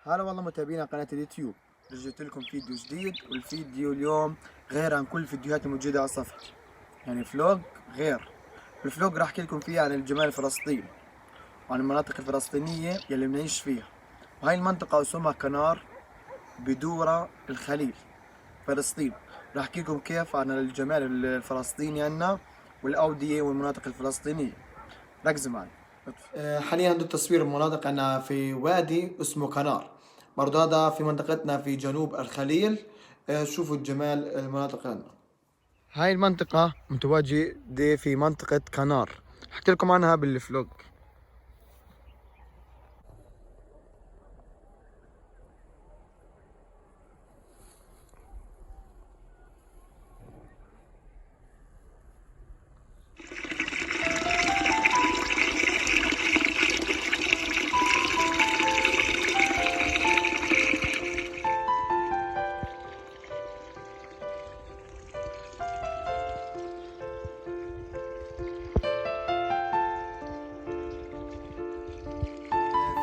هلا والله متابعينا قناة اليوتيوب، رجعت لكم فيديو جديد. والفيديو اليوم غير عن كل الفيديوهات الموجودة على الصفحة، يعني فلوج غير. الفلوج راح احكي لكم فيه عن الجمال الفلسطيني وعن المناطق الفلسطينية يلي بنعيش فيها. وهاي المنطقة اسمها كنار بدورة الخليل فلسطين. راح احكي لكم كيف عن الجمال الفلسطيني عنا والأودية والمناطق الفلسطينية. ركزوا معي. حاليا عنده تصوير المناطق عنا في وادي اسمه كنار، برضه هذا في منطقتنا في جنوب الخليل. شوفوا الجمال المناطق عنا. هاي المنطقة متواجدة في منطقة كنار، حكيت لكم عنها بالفلوج.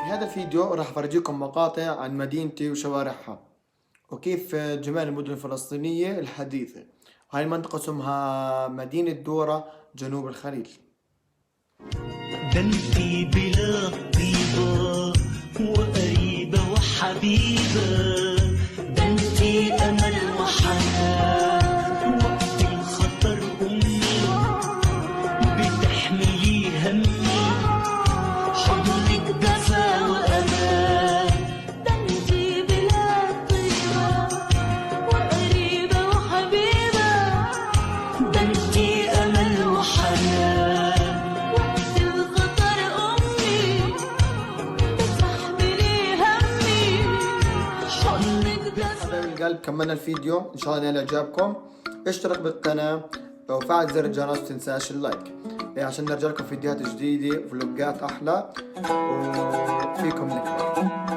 في هذا الفيديو راح أفرجيكم مقاطع عن مدينتي وشوارعها وكيف جمال المدن الفلسطينية الحديثة. هاي المنطقة اسمها مدينة دورة جنوب الخليل. بنتي بلاد طيبة وقريبة وحبيبة، بنتي أمل وحنان، وقت الخطر أمي بتحملي همي، حضنك دفا وأمان. بنتي بلاد طيبة وقريبة وحبيبة، بنتي أمل وحنان، وقت الخطر أمي بتحملي همي، حضنك دفا. حبايب القلب، كملنا الفيديو، ان شاء الله ينال اعجابكم. اشترك بالقناة وفعل زر الجرس، وتنساش اللايك عشان نرجع لكم فيديوهات جديدة وفلوجات احلى وفيكم نكبر.